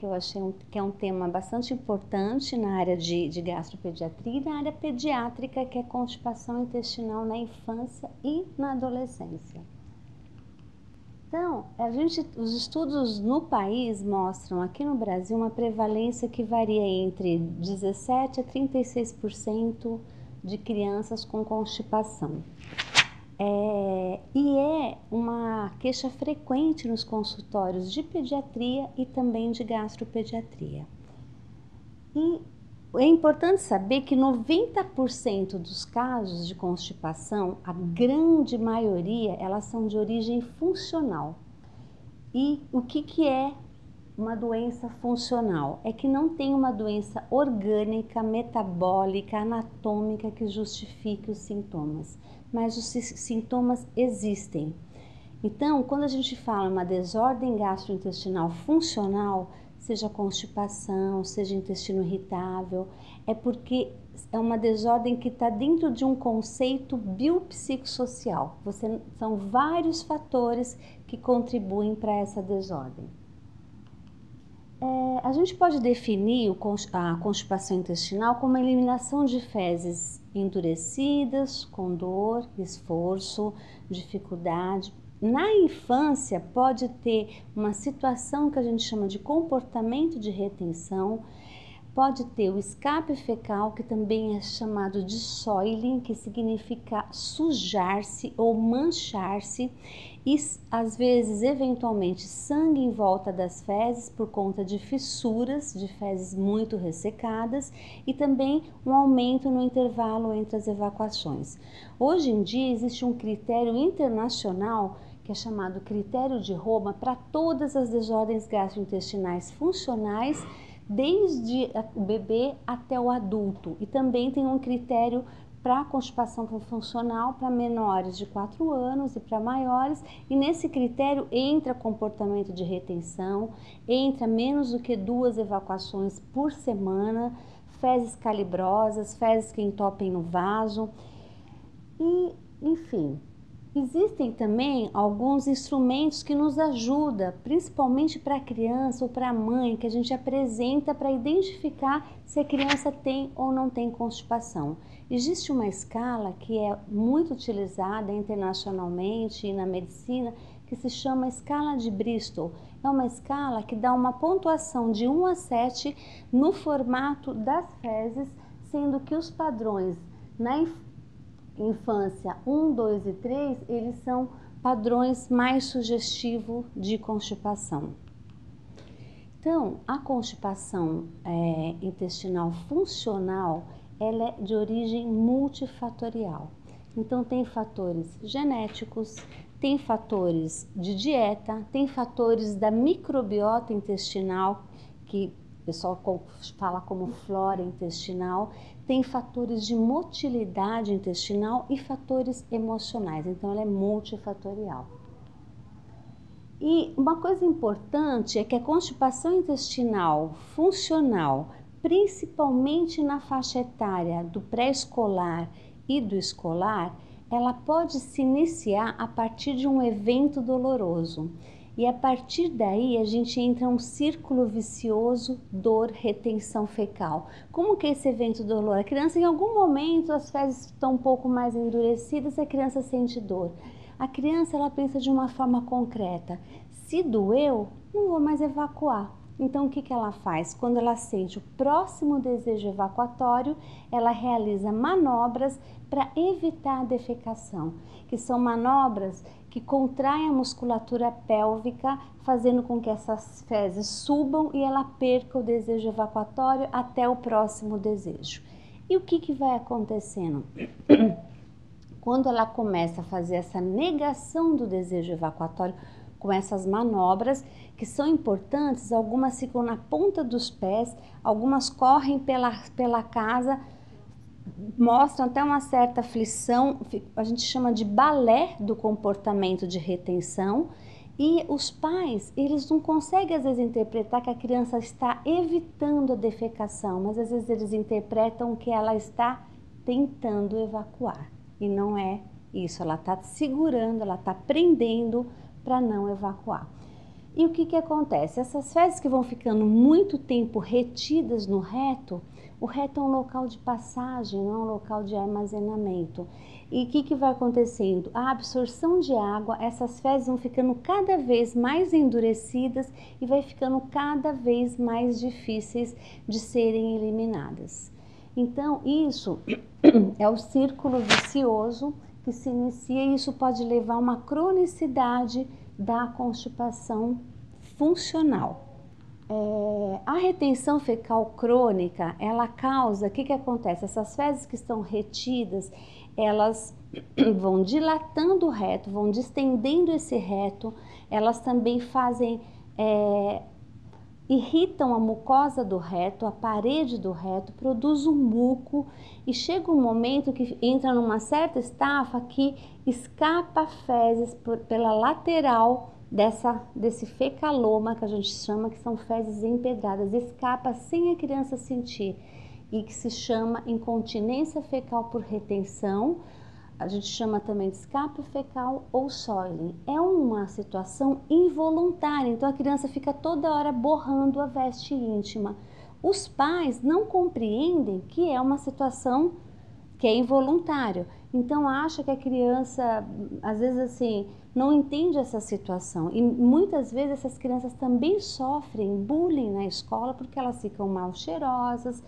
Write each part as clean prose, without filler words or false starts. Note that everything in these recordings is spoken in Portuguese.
que eu achei que é um tema bastante importante na área de gastropediatria e na área pediátrica, que é constipação intestinal na infância e na adolescência. Então, os estudos no país mostram aqui no Brasil uma prevalência que varia entre 17% a 36% de crianças com constipação. E é uma queixa frequente nos consultórios de pediatria e também de gastropediatria. E é importante saber que 90% dos casos de constipação, a grande maioria, elas são de origem funcional. E o que é uma doença funcional? É que não tem uma doença orgânica, metabólica, anatômica que justifique os sintomas, mas os sintomas existem. Então, quando a gente fala uma desordem gastrointestinal funcional, seja constipação, seja intestino irritável, é porque é uma desordem que está dentro de um conceito biopsicossocial. São vários fatores que contribuem para essa desordem. A gente pode definir a constipação intestinal como a eliminação de fezes endurecidas, com dor, esforço, dificuldade. Na infância, pode ter uma situação que a gente chama de comportamento de retenção, pode ter o escape fecal, que também é chamado de soiling, que significa sujar-se ou manchar-se, e às vezes, eventualmente, sangue em volta das fezes por conta de fissuras, de fezes muito ressecadas, e também um aumento no intervalo entre as evacuações. Hoje em dia existe um critério internacional que é chamado critério de Roma para todas as desordens gastrointestinais funcionais, desde o bebê até o adulto, e também tem um critério para constipação funcional para menores de 4 anos e para maiores, e nesse critério entra comportamento de retenção, entra menos do que 2 evacuações por semana, fezes calibrosas, fezes que entopem no vaso, e enfim. Existem também alguns instrumentos que nos ajudam, principalmente para a criança ou para a mãe, que a gente apresenta para identificar se a criança tem ou não tem constipação. Existe uma escala que é muito utilizada internacionalmente e na medicina, que se chama escala de Bristol. É uma escala que dá uma pontuação de 1 a 7 no formato das fezes, sendo que os padrões na infância 1, 2 e 3, eles são padrões mais sugestivos de constipação. Então, a constipação intestinal funcional, ela é de origem multifatorial. Então, tem fatores genéticos, tem fatores de dieta, tem fatores da microbiota intestinal, que o pessoal fala como flora intestinal, tem fatores de motilidade intestinal e fatores emocionais, então ela é multifatorial. E uma coisa importante é que a constipação intestinal funcional, principalmente na faixa etária do pré-escolar e do escolar, ela pode se iniciar a partir de um evento doloroso. E a partir daí a gente entra em um círculo vicioso, dor, retenção fecal. Como que é esse evento dolor? A criança, em algum momento, as fezes estão um pouco mais endurecidas e a criança sente dor. A criança, ela pensa de uma forma concreta: se doeu, não vou mais evacuar. Então, o que ela faz? Quando ela sente o próximo desejo evacuatório, ela realiza manobras para evitar a defecação, que são manobras que contraem a musculatura pélvica, fazendo com que essas fezes subam e ela perca o desejo evacuatório até o próximo desejo. E o que vai acontecendo? Quando ela começa a fazer essa negação do desejo evacuatório com essas manobras, que são importantes, algumas ficam na ponta dos pés, algumas correm pela casa, mostram até uma certa aflição, a gente chama de balé do comportamento de retenção, e os pais, eles não conseguem às vezes interpretar que a criança está evitando a defecação, mas às vezes eles interpretam que ela está tentando evacuar, e não é isso, ela está segurando, ela está prendendo para não evacuar. E o que acontece? Essas fezes que vão ficando muito tempo retidas no reto, o reto é um local de passagem, não é um local de armazenamento. E o que vai acontecendo? A absorção de água, essas fezes vão ficando cada vez mais endurecidas e vai ficando cada vez mais difíceis de serem eliminadas. Então, isso é o círculo vicioso que se inicia e isso pode levar a uma cronicidade da constipação funcional. A retenção fecal crônica, ela causa, o que acontece? Essas fezes que estão retidas, elas vão dilatando o reto, vão distendendo esse reto, elas também irritam a mucosa do reto, a parede do reto, produz um muco e chega um momento que entra numa certa estafa que escapa fezes pela lateral desse fecaloma que a gente chama, que são fezes empedradas, escapa sem a criança sentir e que se chama incontinência fecal por retenção. A gente chama também de escape fecal ou soiling. É uma situação involuntária, então a criança fica toda hora borrando a veste íntima. Os pais não compreendem que é uma situação que é involuntário, então acha que a criança, às vezes assim, não entende essa situação. E muitas vezes essas crianças também sofrem bullying na escola porque elas ficam mal cheirosas.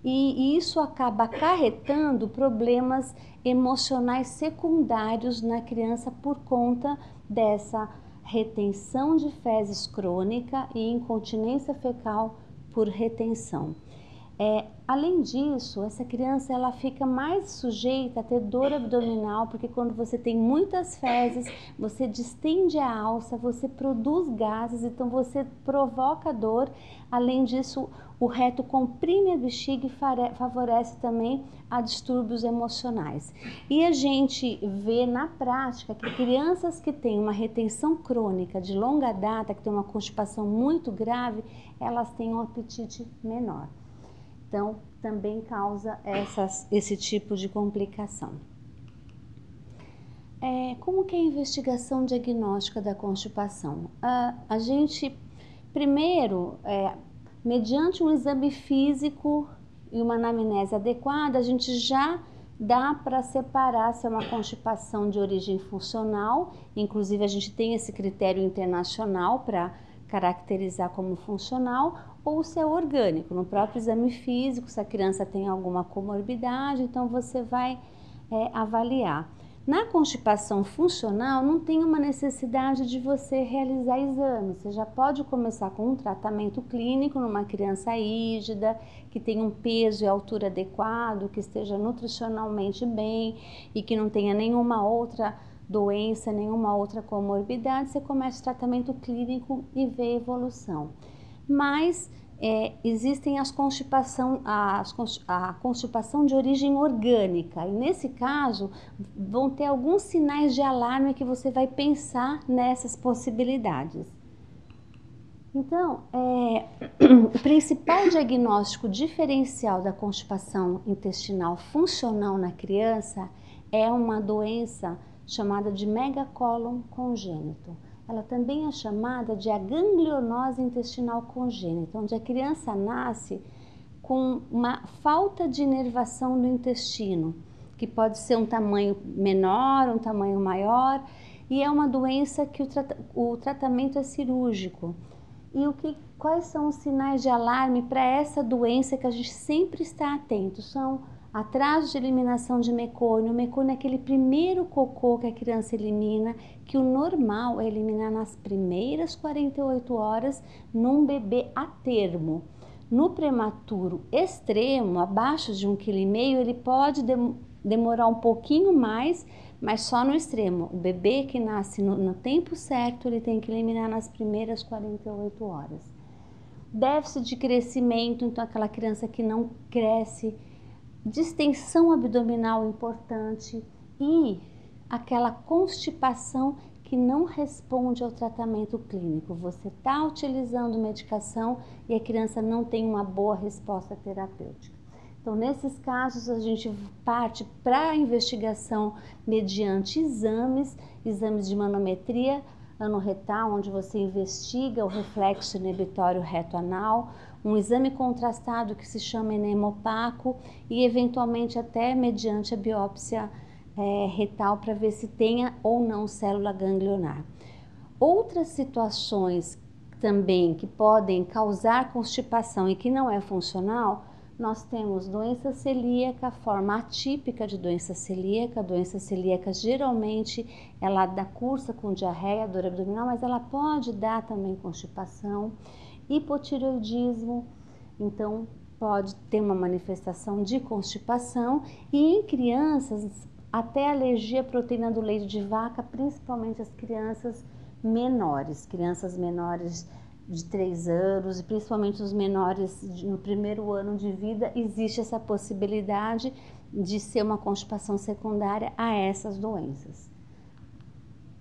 E isso acaba acarretando problemas emocionais secundários na criança por conta dessa retenção de fezes crônica e incontinência fecal por retenção. Além disso, essa criança ela fica mais sujeita a ter dor abdominal, porque quando você tem muitas fezes, você distende a alça, você produz gases, então você provoca dor. Além disso, o reto comprime a bexiga e favorece também a distúrbios emocionais. E a gente vê na prática que crianças que têm uma retenção crônica de longa data, que têm uma constipação muito grave, elas têm um apetite menor. Então, também causa esse tipo de complicação. Como que é a investigação diagnóstica da constipação? A gente, primeiro, mediante um exame físico e uma anamnese adequada, a gente já dá para separar se é uma constipação de origem funcional, inclusive a gente tem esse critério internacional para caracterizar como funcional, ou se é orgânico, no próprio exame físico, se a criança tem alguma comorbidade, então você vai avaliar. Na constipação funcional, não tem uma necessidade de você realizar exames, você já pode começar com um tratamento clínico numa criança rígida, que tem um peso e altura adequado, que esteja nutricionalmente bem e que não tenha nenhuma outra doença, nenhuma outra comorbidade, você começa o tratamento clínico e vê a evolução. Mas existem a constipação de origem orgânica e nesse caso vão ter alguns sinais de alarme que você vai pensar nessas possibilidades. Então, o principal diagnóstico diferencial da constipação intestinal funcional na criança é uma doença chamada de megacólon congênito. Ela também é chamada de aganglionose intestinal congênita, onde a criança nasce com uma falta de inervação do intestino, que pode ser um tamanho menor, um tamanho maior, e é uma doença que o tratamento é cirúrgico. E quais são os sinais de alarme para essa doença que a gente sempre está atento? São atraso de eliminação de mecônio. O mecônio é aquele primeiro cocô que a criança elimina, que o normal é eliminar nas primeiras 48 horas num bebê a termo. No prematuro extremo, abaixo de 1,5 kg, ele pode demorar um pouquinho mais, mas só no extremo. O bebê que nasce no tempo certo, ele tem que eliminar nas primeiras 48 horas. Déficit de crescimento, então aquela criança que não cresce, distensão abdominal importante e aquela constipação que não responde ao tratamento clínico. Você está utilizando medicação e a criança não tem uma boa resposta terapêutica. Então, nesses casos, a gente parte para a investigação mediante exames de manometria, anorretal, onde você investiga o reflexo inibitório reto-anal, um exame contrastado que se chama enema opaco e eventualmente até mediante a biópsia retal para ver se tenha ou não célula ganglionar. Outras situações também que podem causar constipação e que não é funcional, nós temos doença celíaca, forma atípica de doença celíaca. A doença celíaca geralmente ela dá cursa com diarreia, dor abdominal, mas ela pode dar também constipação. Hipotireoidismo, então pode ter uma manifestação de constipação, e em crianças até alergia à proteína do leite de vaca, principalmente as crianças menores de 3 anos, e principalmente os menores no primeiro ano de vida, existe essa possibilidade de ser uma constipação secundária a essas doenças.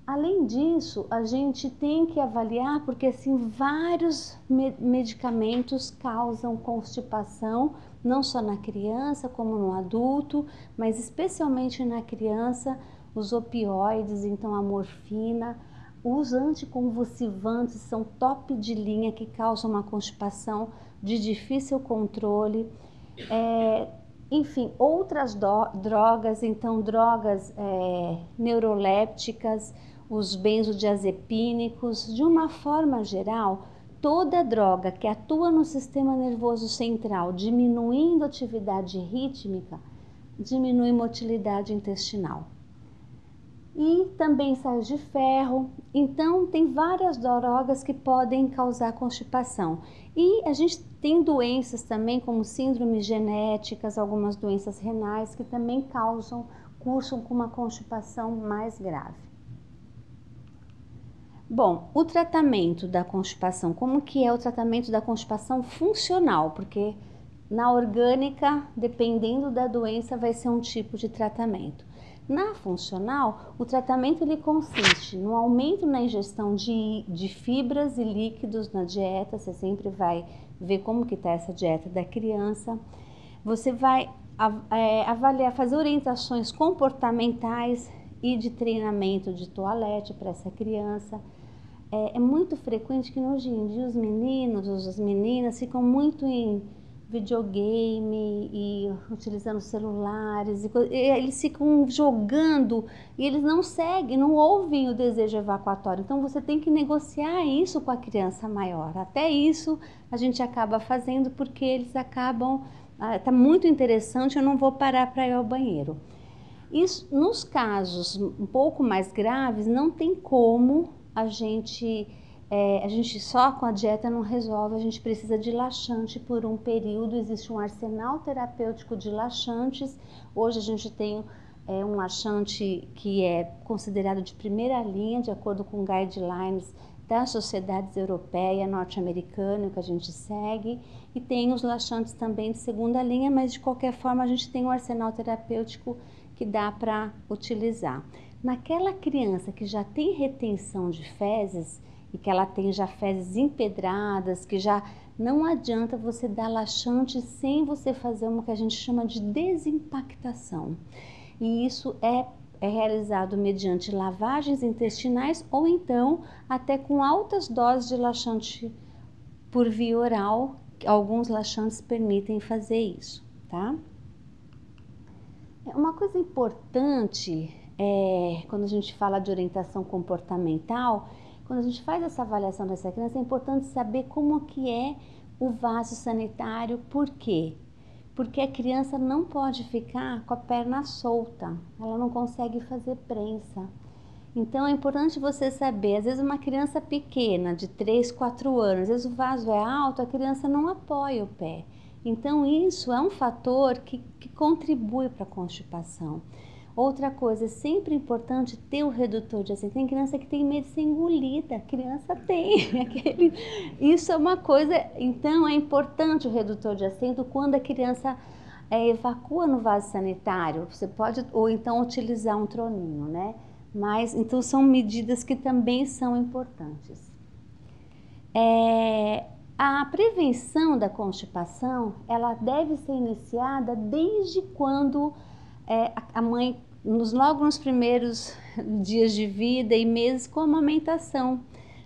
Além disso, a gente tem que avaliar, porque assim, vários medicamentos causam constipação, não só na criança como no adulto, mas especialmente na criança, os opioides, então a morfina, os anticonvulsivantes são top de linha que causam uma constipação de difícil controle. Enfim, outras drogas, então drogas neurolépticas, os benzodiazepínicos, de uma forma geral, toda droga que atua no sistema nervoso central, diminuindo a atividade rítmica, diminui motilidade intestinal. E também sais de ferro, então tem várias drogas que podem causar constipação. E a gente tem doenças também como síndromes genéticas, algumas doenças renais que também cursam com uma constipação mais grave. Bom, o tratamento da constipação, como que é o tratamento da constipação funcional? Porque na orgânica, dependendo da doença, vai ser um tipo de tratamento. Na funcional, o tratamento ele consiste no aumento na ingestão de fibras e líquidos na dieta. Você sempre vai ver como que está essa dieta da criança. Você vai avaliar, fazer orientações comportamentais e de treinamento de toalete para essa criança. É muito frequente que hoje em dia os meninos, as meninas ficam muito em videogame e utilizando celulares, e eles ficam jogando e eles não seguem, não ouvem o desejo evacuatório. Então você tem que negociar isso com a criança maior. Até isso a gente acaba fazendo porque eles acabam, tá muito interessante, eu não vou parar para ir ao banheiro. Isso, nos casos um pouco mais graves, não tem como a gente só com a dieta não resolve, a gente precisa de laxante por um período. Existe um arsenal terapêutico de laxantes. Hoje a gente tem um laxante que é considerado de primeira linha, de acordo com guidelines das sociedades europeia, norte-americana, que a gente segue, e tem os laxantes também de segunda linha, mas de qualquer forma a gente tem um arsenal terapêutico que dá para utilizar. Naquela criança que já tem retenção de fezes e que ela tem já fezes empedradas, que já não adianta você dar laxante sem você fazer uma que a gente chama de desimpactação. E isso é realizado mediante lavagens intestinais ou então até com altas doses de laxante por via oral. Alguns laxantes permitem fazer isso, tá? Uma coisa importante quando a gente fala de orientação comportamental, quando a gente faz essa avaliação dessa criança, é importante saber como que é o vaso sanitário. Por quê? Porque a criança não pode ficar com a perna solta, ela não consegue fazer prensa. Então é importante você saber, às vezes uma criança pequena, de 3, 4 anos, às vezes o vaso é alto, a criança não apoia o pé. Então isso é um fator que contribui para a constipação. Outra coisa, é sempre importante ter o redutor de assento. Tem criança que tem medo de ser engolida, a criança tem. Isso é uma coisa, então é importante o redutor de assento quando a criança evacua no vaso sanitário. Você pode, ou então utilizar um troninho, né? Mas, então são medidas que também são importantes. A prevenção da constipação, ela deve ser iniciada desde quando a mãe logo nos primeiros dias de vida e meses com a amamentação,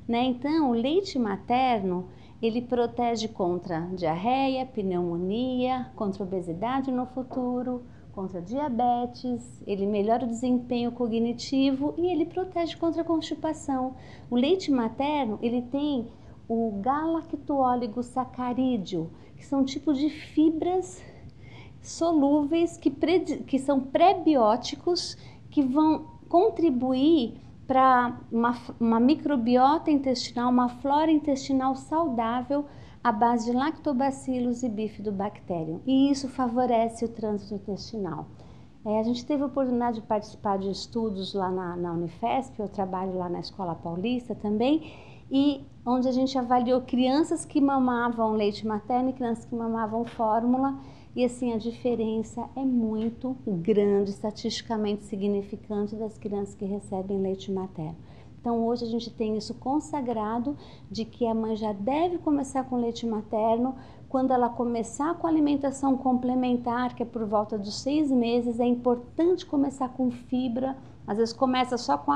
né? Então, o leite materno, ele protege contra diarreia, pneumonia, contra obesidade no futuro, contra diabetes, ele melhora o desempenho cognitivo e ele protege contra a constipação. O leite materno, ele tem o galacto-oligosacarídeo, que são tipos de fibras solúveis que são prebióticos que vão contribuir para uma microbiota intestinal, uma flora intestinal saudável à base de lactobacilos e bifidobacterium. E isso favorece o trânsito intestinal. A gente teve a oportunidade de participar de estudos lá na Unifesp, eu trabalho lá na Escola Paulista também, e onde a gente avaliou crianças que mamavam leite materno e crianças que mamavam fórmula, e assim a diferença é muito grande, estatisticamente significante, das crianças que recebem leite materno. Então hoje a gente tem isso consagrado de que a mãe já deve começar com leite materno. Quando ela começar com alimentação complementar, que é por volta dos 6 meses, é importante começar com fibra. Às vezes começa só com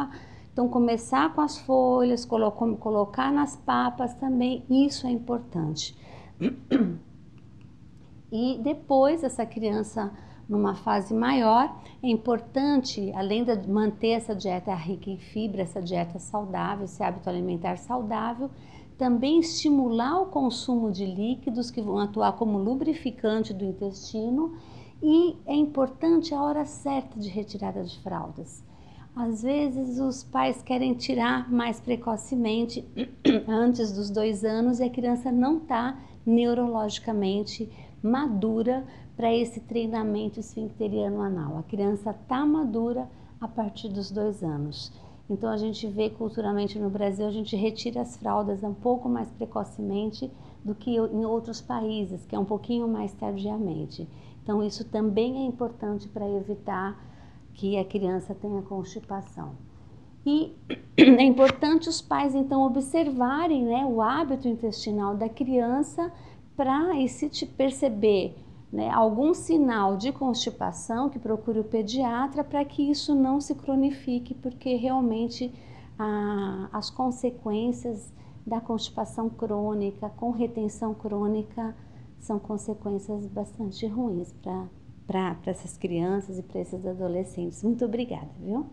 então começar com as folhas, colocar nas papas também, isso é importante. E depois, essa criança numa fase maior, é importante, além de manter essa dieta rica em fibra, essa dieta saudável, esse hábito alimentar saudável, também estimular o consumo de líquidos que vão atuar como lubrificante do intestino, e é importante a hora certa de retirada de fraldas. Às vezes os pais querem tirar mais precocemente, antes dos 2 anos, e a criança não está neurologicamente madura para esse treinamento esfincteriano anal. A criança está madura a partir dos 2 anos. Então a gente vê culturalmente no Brasil, a gente retira as fraldas um pouco mais precocemente do que em outros países, que é um pouquinho mais tardiamente. Então isso também é importante para evitar que a criança tenha constipação. E é importante os pais então observarem, né, o hábito intestinal da criança, para, e se perceber, né, algum sinal de constipação, que procure o pediatra para que isso não se cronifique, porque realmente as consequências da constipação crônica com retenção crônica são consequências bastante ruins para essas crianças e para esses adolescentes. Muito obrigada, viu?